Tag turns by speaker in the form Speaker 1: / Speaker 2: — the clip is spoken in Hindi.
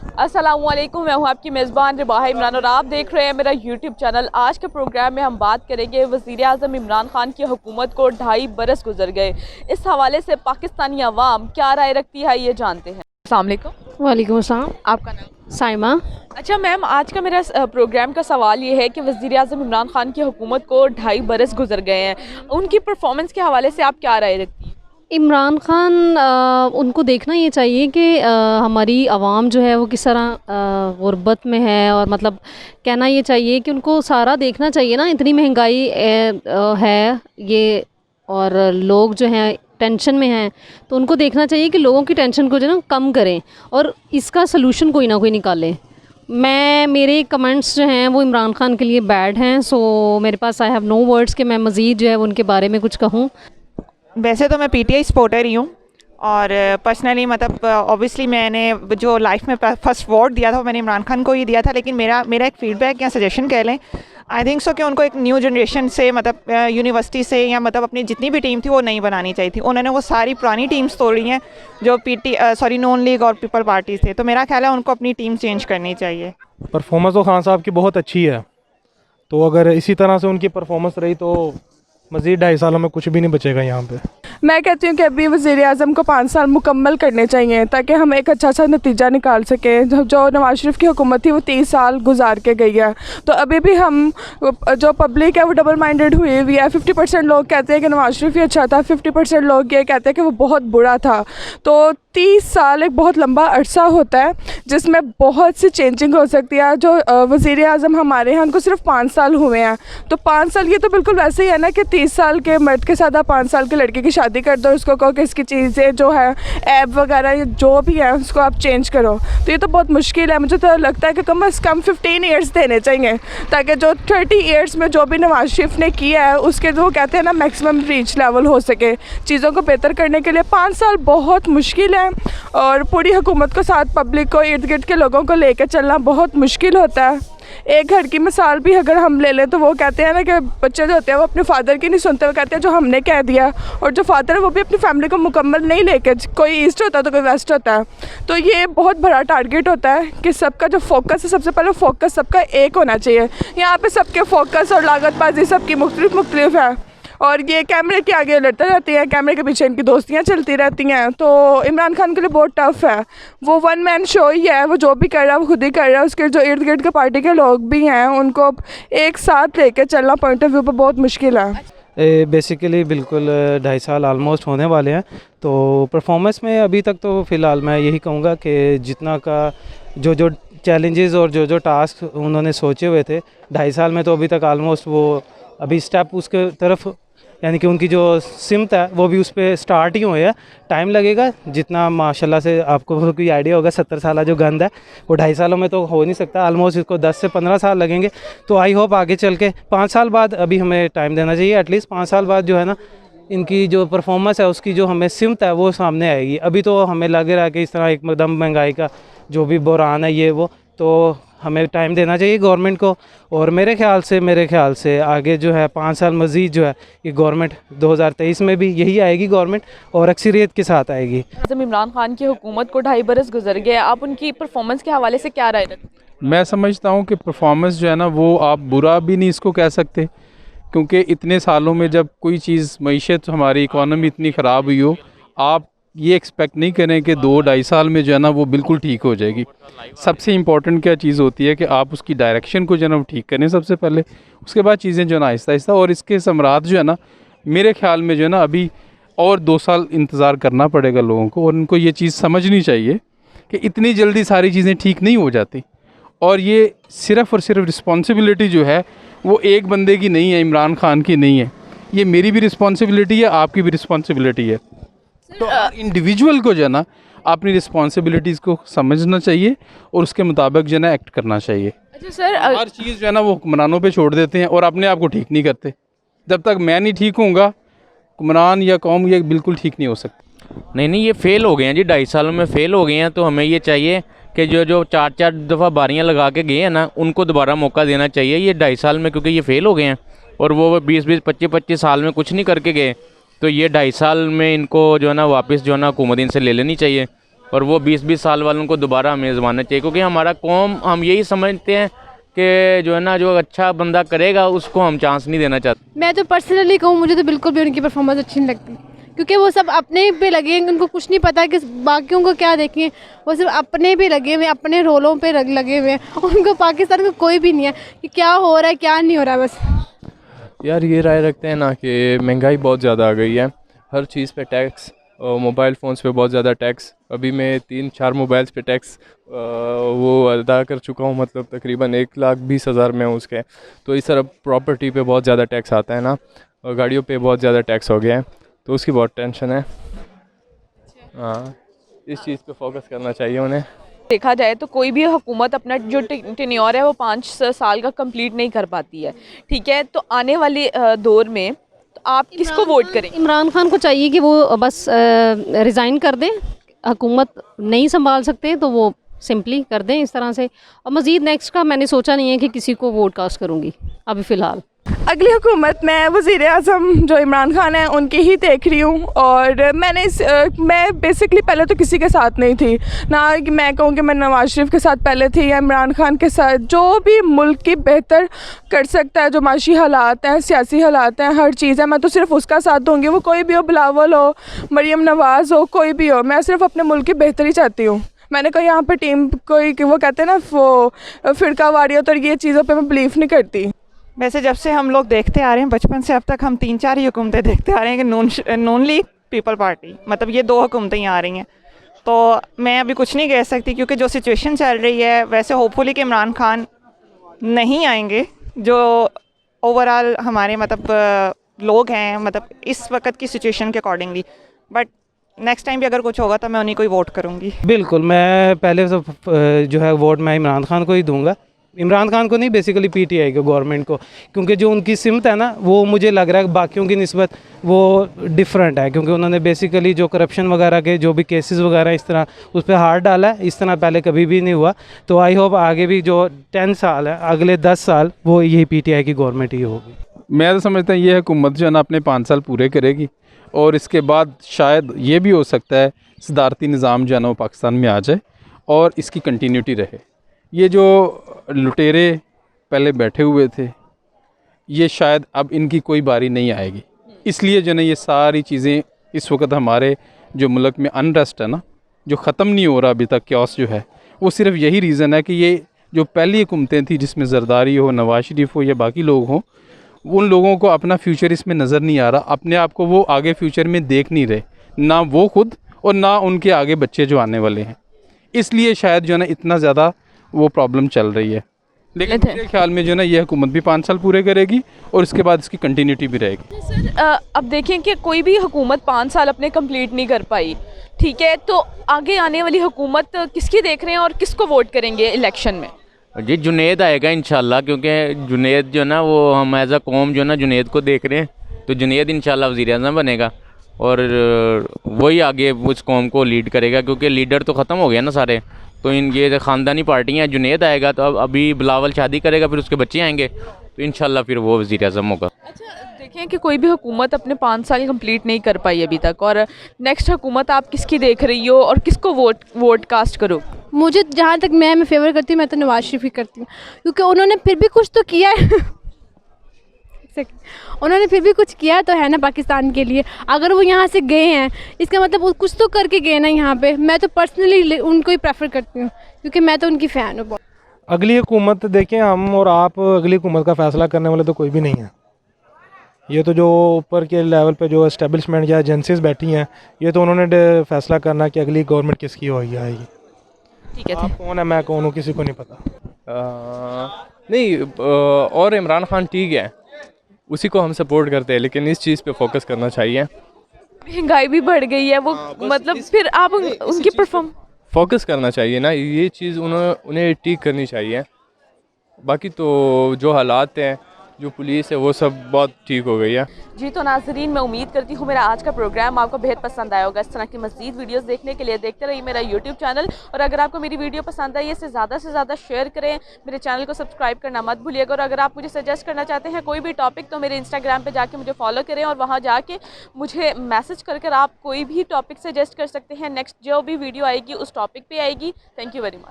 Speaker 1: अस्सलामुअलैकुम, मैं हूँ आपकी मेज़बान रिबाहा इमरान और आप देख रहे हैं मेरा यूट्यूब चैनल। आज के प्रोग्राम में हम बात करेंगे वज़ीर आज़म इमरान खान की हुकूमत को 2.5 बरस गुजर गए। इस हवाले से पाकिस्तानी अवाम क्या राय रखती है, ये जानते हैं। अस्सलाम वालेकुम।
Speaker 2: वालेकुम अस्सलाम।
Speaker 1: आपका नाम?
Speaker 2: साइमा।
Speaker 1: अच्छा मैम, आज का मेरा प्रोग्राम का सवाल ये है कि वज़ीर आज़म इमरान खान की हुकूमत को 2.5 बरस गुजर गए हैं, उनकी परफॉर्मेंस के हवाले से आप क्या राय रखती हैं?
Speaker 2: इमरान खान उनको देखना ये चाहिए कि हमारी आवाम जो है वो किस तरह गुर्बत में है, और मतलब कहना ये चाहिए कि उनको सारा देखना चाहिए ना। इतनी महंगाई है ये, और लोग जो हैं टेंशन में हैं, तो उनको देखना चाहिए कि लोगों की टेंशन को जो है ना कम करें और इसका सलूशन कोई ना कोई निकालें। मेरे कमेंट्स जो हैं वो इमरान खान के लिए बैड हैं, सो मेरे पास आई हैव नो वर्ड्स कि मैं मज़ीद जो है उनके बारे में कुछ कहूँ।
Speaker 3: वैसे तो मैं पीटीआई सपोर्टर ही हूँ और पर्सनली मतलब ऑब्वियसली मैंने जो लाइफ में फर्स्ट वोट दिया था वो मैंने इमरान खान को ही दिया था। लेकिन मेरा एक फीडबैक या सजेशन कह लें, आई थिंक सो कि उनको एक न्यू जनरेशन से मतलब यूनिवर्सिटी से या मतलब अपनी जितनी भी टीम थी वो नहीं बनानी चाहिए थी। उन्होंने वो सारी पुरानी टीम्स तोड़ी हैं जो नून लीग और पीपल पार्टी थे। तो मेरा ख्याल है उनको अपनी टीम चेंज करनी चाहिए।
Speaker 4: परफॉर्मेंस तो खान साहब की बहुत अच्छी है, तो अगर इसी तरह से उनकी परफॉर्मेंस रही तो मज़ीद 2.5 सालों में कुछ भी नहीं बचेगा यहाँ पे।
Speaker 5: मैं कहती हूँ कि अभी वज़ीर आज़म को 5 साल मुकम्मल करने चाहिए ताकि हम एक अच्छा सा नतीजा निकाल सकें। जो नवाज शरीफ की हुकूमत थी वो 30 साल गुजार के गई है, तो अभी भी हम जो पब्लिक है वो डबल माइंडेड हुई हुई है। 50% लोग कहते हैं कि नवाज शरीफ ही अच्छा था, 50% लोग ये कहते हैं कि वो बहुत बुरा था। तो 30 साल एक बहुत लंबा अरसा होता है जिसमें बहुत सी चेंजिंग हो सकती है। जो वज़ीर आज़म हमारे हैं उनको सिर्फ 5 साल हुए हैं, तो 5 साल ये तो बिल्कुल वैसे ही है ना कि 30 साल के मर्द के साथ आप 5 साल के लड़के की शादी कर दो, उसको कहो कि इसकी चीज़ें जो है ऐप वगैरह जो भी है उसको आप चेंज करो। तो ये तो बहुत मुश्किल है। मुझे तो लगता है कि कम से कम 15 ईयर्स देने चाहिए ताकि जो 30 ईयर्स में जो भी नवाज शरीफ ने किया है उसके जो कहते हैं ना मैक्सिमम रीच लेवल हो सके चीज़ों को बेहतर करने के लिए। 5 साल बहुत मुश्किल है और पूरी हुकूमत को साथ पब्लिक को इर्द गिर्द के लोगों को लेकर चलना बहुत मुश्किल होता है। एक घर की मिसाल भी अगर हम ले लें तो वो कहते हैं ना कि बच्चे जो होते हैं वो अपने फादर की नहीं सुनते, वो कहते हैं जो हमने कह दिया। और जो फादर है वो भी अपनी फैमिली को मुकम्मल नहीं लेके, कोई ईस्ट होता है तो कोई वेस्ट होता है। तो ये बहुत बड़ा टारगेट होता है कि सबका जो फोकस है, सबसे पहले फोकस सबका एक होना चाहिए। यहाँ पे सबके फोकस और लागतबाजी सबकी मुख्तलिफ है और ये कैमरे के आगे लड़ते रहती हैं, कैमरे के पीछे इनकी दोस्तियाँ चलती रहती हैं। तो इमरान खान के लिए बहुत टफ़ है। वो वन मैन शो ही है, वो जो भी कर रहा है वो खुद ही कर रहा है। उसके जो इर्द गिर्द के पार्टी के लोग भी हैं उनको एक साथ लेकर चलना पॉइंट ऑफ व्यू पर बहुत मुश्किल है।
Speaker 6: बेसिकली बिल्कुल 2.5 साल आलमोस्ट होने वाले हैं। तो परफॉर्मेंस में अभी तक तो फ़िलहाल मैं यही कहूँगा कि जितना का जो चैलेंजेस और जो टास्क उन्होंने सोचे हुए थे 2.5 साल में, तो अभी तक आलमोस्ट वो अभी स्टेप उसके तरफ, यानी कि उनकी जो सिमत है वो भी उस पर स्टार्ट ही हुए हैं। टाइम लगेगा जितना माशाल्लाह से आपको कोई आइडिया होगा। 70 साल जो गंद है वो 2.5 सालों में तो हो नहीं सकता, आलमोस्ट इसको 10 से 15 साल लगेंगे। तो आई होप आगे चल के 5 साल बाद, अभी हमें टाइम देना चाहिए एटलीस्ट 5 साल बाद जो है ना इनकी जो परफॉर्मेंस है उसकी जो हमें सिमत है वो सामने आएगी। अभी तो हमें लग रहा है कि इस तरह एकदम महंगाई का जो भी बुरान है ये वो, तो हमें टाइम देना चाहिए गवर्नमेंट को। और मेरे ख्याल से आगे जो है 5 साल मज़ीद जो है ये गवर्नमेंट 2023 में भी यही आएगी गवर्नमेंट, और अक्सरियत के साथ आएगी।
Speaker 1: आज़म इमरान खान की हुकूमत को 2.5 बरस गुजर गए, आप उनकी परफॉर्मेंस के हवाले से क्या राय रखते हैं?
Speaker 7: मैं समझता हूँ कि परफॉर्मेंस जो है ना वो आप बुरा भी नहीं इसको कह सकते, क्योंकि इतने सालों में जब कोई चीज़ मईशत हमारी इकॉनमी इतनी ख़राब हुई हो, आप ये एक्सपेक्ट नहीं करें कि 2-2.5 साल में जो है ना वो बिल्कुल ठीक हो जाएगी। सबसे इम्पॉर्टेंट क्या चीज़ होती है कि आप उसकी डायरेक्शन को जो है ना ठीक करें सबसे पहले, उसके बाद चीज़ें जो है ना आहिस्ता आहिस्ता। और इसके समरात जो है ना मेरे ख्याल में जो है ना अभी और 2 साल इंतज़ार करना पड़ेगा लोगों को, और उनको ये चीज़ समझनी चाहिए कि इतनी जल्दी सारी चीज़ें ठीक नहीं हो जाती। और ये सिर्फ़ और सिर्फ रिस्पॉन्सिबिलिटी जो है वो एक बंदे की नहीं है, इमरान खान की नहीं है। ये मेरी भी रिस्पॉन्सिबिलिटी है, आपकी भी रिस्पॉन्सिबिलिटी है। तो इंडिविजुअल को जो है ना अपनी रिस्पॉन्सिबिलिटीज़ को समझना चाहिए और उसके मुताबिक जो है ना एक्ट करना चाहिए।
Speaker 1: अच्छा सर,
Speaker 7: हर चीज़ जो है ना वो हुक्मरानों पे छोड़ देते हैं और अपने आप को ठीक नहीं करते। जब तक मैं नहीं ठीक होऊंगा, हुक्मरान या कौम ये बिल्कुल ठीक नहीं हो सकती।
Speaker 8: नहीं, ये फ़ेल हो गए हैं जी, 2.5 सालों में फ़ेल हो गए हैं। तो हमें ये चाहिए कि जो 4-4 दफ़ा बारियां लगा के गए हैं ना उनको दोबारा मौका देना चाहिए ये 2.5 साल में, क्योंकि ये फ़ेल हो गए हैं और वो 20-20, 25-25 साल में कुछ नहीं करके गए। तो ये 2.5 साल में इनको जो है ना वापस जो है ना हुकूमत इनसे ले लेनी चाहिए। और वो 20-20 साल वालों को दोबारा हमें आजमाना चाहिए, क्योंकि हमारा कौम, हम यही समझते हैं कि जो है ना, जो अच्छा बंदा करेगा उसको हम चांस नहीं देना चाहते।
Speaker 9: मैं तो पर्सनली कहूँ, मुझे तो बिल्कुल भी उनकी परफॉर्मेंस अच्छी नहीं लगती, क्योंकि वो सब अपने पे लगे हैं, उनको कुछ नहीं पता कि बाकियों को क्या देखें। वो सिर्फ अपने पे लगे हुए, अपने रोलों पे लगे हुए हैं। उनको पाकिस्तान में कोई भी नहीं है कि क्या हो रहा है क्या नहीं हो रहा है। बस
Speaker 10: यार ये राय रखते हैं ना कि महंगाई बहुत ज़्यादा आ गई है, हर चीज़ पे टैक्स, मोबाइल फ़ोन्स पे बहुत ज़्यादा टैक्स। अभी मैं 3-4 मोबाइल्स पे टैक्स वो अदा कर चुका हूँ, मतलब तकरीबन 1,20,000 में उसके। तो इस तरह प्रॉपर्टी पे बहुत ज़्यादा टैक्स आता है ना, और गाड़ियों पे बहुत ज़्यादा टैक्स हो गया है, तो उसकी बहुत टेंशन है। हाँ, इस चीज़ पे फोकस करना चाहिए उन्हें।
Speaker 1: देखा जाए तो कोई भी हुकूमत अपना जो टेन्योर है वो 5 साल का कंप्लीट नहीं कर पाती है, ठीक है। तो आने वाले दौर में तो आप किसको वोट करेंगे?
Speaker 2: इमरान खान को चाहिए कि वो बस रिज़ाइन कर दें, हुकूमत नहीं संभाल सकते तो वो सिंपली कर दें इस तरह से। और मज़ीद नेक्स्ट का मैंने सोचा नहीं है कि किसी को वोट कास्ट करूँगी अभी फ़िलहाल।
Speaker 5: अगली हुकूमत में वज़ीर आज़म जो इमरान खान है उनकी ही देख रही हूँ। और मैं बेसिकली पहले तो किसी के साथ नहीं थी, ना कि मैं कहूँ कि मैं नवाज़ शरीफ के साथ पहले थी या इमरान खान के साथ। जो भी मुल्क की बेहतर कर सकता है, जो माशी हालात हैं, सियासी हालात हैं, हर चीज़ है, मैं तो सिर्फ उसका साथ दूँगी। वो कोई भी हो, बिलावल हो, मरीम नवाज़ हो, कोई भी हो, मैं सिर्फ अपने मुल्क की बेहतरी चाहती हूँ। मैंने कहा यहाँ पर टीम कोई, वो कहते हैं ना वो फ़िरका वारियत, और ये चीज़ों पर मैं बिलीव नहीं करती।
Speaker 3: वैसे जब से हम लोग देखते आ रहे हैं बचपन से अब तक, हम 3-4 ही हुकूमतें देखते आ रहे हैं कि नून लीग, पीपल पार्टी, मतलब ये 2 हुकूमतें ही आ रही हैं। तो मैं अभी कुछ नहीं कह सकती, क्योंकि जो सिचुएशन चल रही है, वैसे होपफुली कि इमरान खान नहीं आएंगे, जो ओवरऑल हमारे मतलब लोग हैं, मतलब इस वक्त की सिचुएशन के अकॉर्डिंगली। बट नेक्स्ट टाइम भी अगर कुछ होगा तो मैं उन्हीं को ही वोट करूँगी।
Speaker 6: बिल्कुल, मैं पहले तो जो है वोट मैं इमरान खान को ही दूंगा। इमरान खान को नहीं, बेसिकली पीटीआई को, गवर्नमेंट को, क्योंकि जो उनकी सिमत है ना, वो मुझे लग रहा है बाकियों की निस्बत वो डिफरेंट है, क्योंकि उन्होंने बेसिकली जो करप्शन वगैरह के जो भी केसेस वगैरह इस तरह उस पर हाथ डाला है, इस तरह पहले कभी भी नहीं हुआ। तो आई होप आगे भी जो 10 साल है, अगले 10 साल वो यही पीटीआई की गवर्नमेंट ही होगी।
Speaker 7: मैं तो समझता हूँ ये हुकूमत जो है ना अपने 5 साल पूरे करेगी, और इसके बाद शायद ये भी हो सकता है सदारती निज़ाम जो है ना वो पाकिस्तान में आ जाए और इसकी कंटिन्यूटी रहे। ये जो लुटेरे पहले बैठे हुए थे, ये शायद अब इनकी कोई बारी नहीं आएगी। इसलिए जो ना ये सारी चीज़ें इस वक्त हमारे जो मुल्क में अनरेस्ट है ना, जो ख़त्म नहीं हो रहा अभी तक, क्योस जो है, वो सिर्फ यही रीज़न है कि ये जो पहली हुकूमतें थी जिसमें जरदारी हो, नवाज शरीफ हो या बाकी लोग हों, उन लोगों को अपना फ्यूचर इसमें नज़र नहीं आ रहा, अपने आप को वो आगे फ्यूचर में देख नहीं रहे, ना वो खुद और ना उनके आगे बच्चे जो आने वाले हैं। इसलिए शायद जो है ना इतना ज़्यादा वो प्रॉब्लम चल रही है। लेकिन मेरे ख्याल में जो है ना ये हुकूमत भी 5 साल पूरे करेगी और उसके बाद इसकी कंटिन्यूटी भी रहेगी।
Speaker 1: सर अब देखें कि कोई भी हुकूमत 5 साल अपने कंप्लीट नहीं कर पाई, ठीक है, तो आगे आने वाली हुकूमत किसकी देख रहे हैं और किसको वोट करेंगे इलेक्शन में?
Speaker 8: जी जुनेद आएगा इंशाल्लाह, क्योंकि जुनेद जो ना वो हम एज अ कौम जो ना जुनेद को देख रहे हैं, तो जुनेद इंशाल्लाह वज़ीर आज़म बनेगा और वही आगे उस कौम को लीड करेगा, क्योंकि लीडर तो ख़त्म हो गया ना सारे। तो इन ये ख़ानदानी पार्टियाँ, जुनेद आएगा तो अब अभी बिलावल शादी करेगा, फिर उसके बच्चे आएंगे, तो इंशाल्लाह फिर वो वज़ीर आज़म होगा।
Speaker 1: अच्छा देखें कि कोई भी हुकूमत अपने 5 साल कंप्लीट नहीं कर पाई अभी तक, और नेक्स्ट हुकूमत आप किसकी देख रही हो और किसको वोट कास्ट करो?
Speaker 9: मुझे जहाँ तक मैं फेवर करती हूँ, मैं तो नवाज शरीफ ही करती हूँ, क्योंकि उन्होंने फिर भी कुछ तो किया है उन्होंने फिर भी कुछ किया तो है ना पाकिस्तान के लिए। अगर वो यहाँ से गए हैं, इसका मतलब वो कुछ तो करके गए ना यहाँ पे। मैं तो पर्सनली उनको ही प्रेफर करती हूँ, क्योंकि मैं तो उनकी फ़ैन हूँ बहुत।
Speaker 4: अगली हुकूमत देखें हम और आप, अगली हुकूमत का फ़ैसला करने वाले तो कोई भी नहीं है। ये तो जो ऊपर के लेवल पे जो एस्टेब्लिशमेंट या एजेंसीज बैठी हैं, ये तो उन्होंने फ़ैसला करना कि अगली गवर्नमेंट किसकी होगी आएगी।
Speaker 1: ठीक है,
Speaker 4: आप कौन है, मैं कौन हूँ, किसी को नहीं पता।
Speaker 10: नहीं, और इमरान खान ठीक है, उसी को हम सपोर्ट करते हैं, लेकिन इस चीज़ पे फोकस करना चाहिए।
Speaker 1: महंगाई भी बढ़ गई है, वो मतलब फिर आप उनकी
Speaker 10: फोकस करना चाहिए ना, ये चीज़ उन्हें ठीक करनी चाहिए। बाकी तो जो हालात हैं जो पुलिस है वो सब बहुत ठीक हो गई है।
Speaker 1: जी तो नाजरीन, मैं उम्मीद करती हूँ मेरा आज का प्रोग्राम आपको बेहद पसंद आया होगा। इस तरह की मज़ीद वीडियोस देखने के लिए देखते रहिए मेरा यूट्यूब चैनल, और अगर आपको मेरी वीडियो पसंद आई इसे ज़्यादा से ज़्यादा शेयर करें, मेरे चैनल को सब्सक्राइब करना मत भूलिएगा। और अगर आप मुझे सजेस्ट करना चाहते हैं कोई भी टॉपिक तो मेरे इंस्टाग्राम पर जाके मुझे फॉलो करें और वहाँ जाके मुझे मैसेज कर आप कोई भी टॉपिक सजेस्ट कर सकते हैं। नेक्स्ट जो भी वीडियो आएगी उस टॉपिक पर आएगी। Thank you very much.